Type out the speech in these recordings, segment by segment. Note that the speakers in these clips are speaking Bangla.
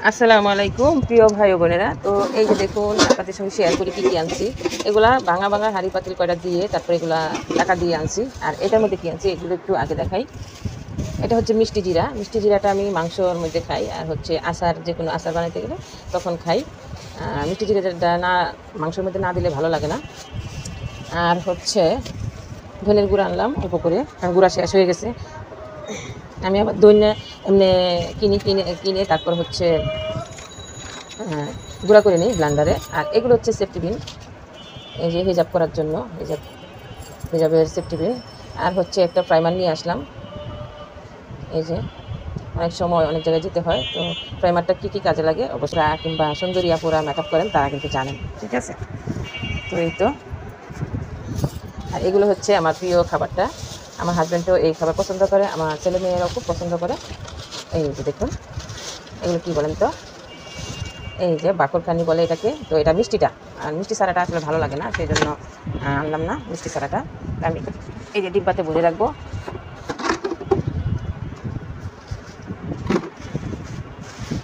আসসালামু আলাইকুম প্রিয় ভাই ও বোনেরা। তো এই যে দেখুন আপনাদের সঙ্গে শেয়ার করি কী কী আনছি। এগুলা ভাঙা ভাঙা হাঁড়ি পাতিল কয়টা দিয়ে তারপরে এগুলা টাকা দিয়ে আনছি। আর এটার মধ্যে কী আনছি এগুলো একটু আগে দেখাই। এটা হচ্ছে মিষ্টি জিরা। মিষ্টি জিরাটা আমি মাংসর মধ্যে খাই, আর হচ্ছে আচার, যে কোনো আচার বানাইতে গেলে তখন খাই। মিষ্টি জিরাটা না মাংসের মধ্যে না দিলে ভালো লাগে না। আর হচ্ছে ধনের গুঁড়া আনলাম অল্প করে, কারণ গুঁড়া শেষ হয়ে গেছে। আমি আবার ধনে এমনি কিনে তারপর হচ্ছে গুঁড়া করে নিই ব্লান্ডারে। আর এগুলো হচ্ছে সেফটি বিন, এই যে হেজাব করার জন্য হেজাবের সেফটি বিন। আর হচ্ছে একটা প্রাইমার নিয়ে আসলাম। এই যে অনেক সময় অনেক জায়গায় যেতে হয়, তো প্রাইমারটা কী কী কাজে লাগে অবশ্যই, কিংবা সুন্দরী আপুরা মেকআপ করেন তারা কিন্তু জানেন, ঠিক আছে। তো এই তো, আর এগুলো হচ্ছে আমার প্রিয় খাবারটা। আমার হাজব্যান্ডও এই খাবার পছন্দ করে, আমার ছেলে মেয়েরাও খুব পছন্দ করে। এই যে দেখুন, এগুলো কী বলেন তো, এই যে বাকরখানি বলে এটাকে। তো এটা মিষ্টিটা, আর মিষ্টি ছাড়াটা আসলে ভালো লাগে না, সেই জন্য আনলাম না মিষ্টি ছাড়াটা। আমি এই যে ডিব্বাতে ভরে রাখবো।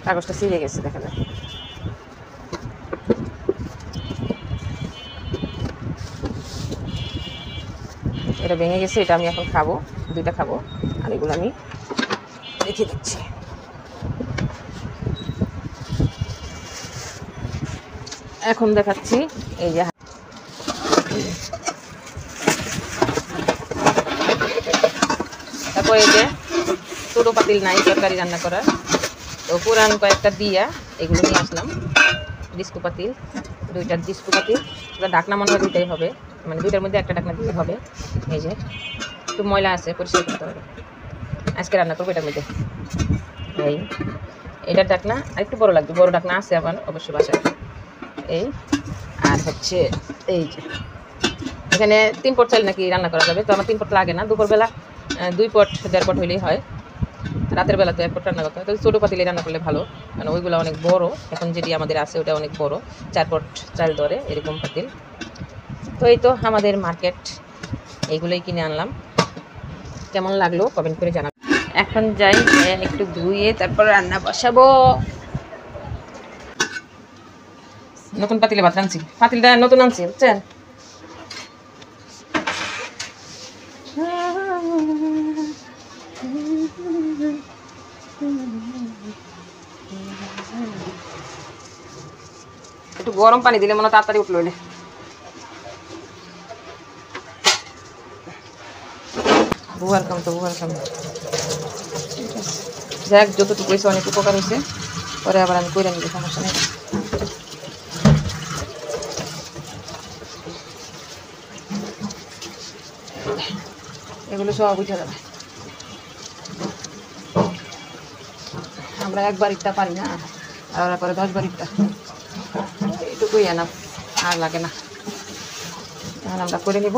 কাগজটা ছিঁড়ে গেছে, দেখা যায়। এটা ভেঙে গেছে, এটা আমি এখন খাবো, দুইটা খাবো। আর এগুলো আমি রেখে দিচ্ছি। এখন দেখাচ্ছি এই যে, তারপর এই যে ছোটো পাতিল নাই তরকারি রান্না করার, তো পুরান কয়েকটা দিয়া এগুলো নিয়ে আসলাম। ডিস্কো পাতিল, দুইটা ডিস্কো পাতিল, ঢাকনা মনে হয় দুইটাই হবে, মানে দুইটার মধ্যে একটা ঢাকনা দিতে হবে। এই যে একটু ময়লা আছে, পরিষ্কার করতে হবে। আজকে রান্না করবো এটার মধ্যে। এই এটার ঢাকনা আর একটু বড় লাগবে, বড় ঢাকনা আছে আমার অবশ্যই বাসায়। এই আর হচ্ছে এই যে এখানে 3 পট চাল নাকি রান্না করা যাবে, তো আমার 3 পট লাগে না। দুপুরবেলা 2 পট 1.5 পট হইলেই হয়, রাতের বেলা তো 1 পট রান্না করতে হয়। তো ছোটো পাতিলে রান্না করলে ভালো, কারণ ওইগুলো অনেক বড়। এখন যেটি আমাদের আছে ওটা অনেক বড়, 4 পট চাল ধরে এরকম পাতিল। তো এই তো আমাদের মার্কেট, এইগুলোই কিনে আনলাম। কেমন লাগলো কমেন্ট করে জানাবেন। এখন যাই একটু ধুয়ে তারপর রান্না বসাবো। নতুন পাতিলে ভাত রাঁধছি, পাতিলটা নতুন আনছি বুঝছেন। একটু গরম পানি দিলে মনে তাড়াতাড়ি উঠলো। বুয়ার কাম তো বুয়ার কাম, যাক যতটুকু হয়েছে অনেক উপকার হয়েছে। পরে আবার আমি করে নিব, সমস্যা নেই। এগুলো সব উঠে যাবে, আমরা একবার ইটটা পারি না, আর ওরা করে 10 বার ইটটা। এটুকুই এনাফ, আর লাগে না। এখন আমরা করে নিব।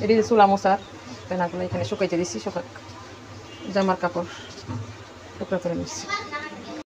এটি চুলা মশার পেনাগুলো এখানে শুকাইতে দিচ্ছি, জামার কাপড় টুকরা করে নিচ্ছি।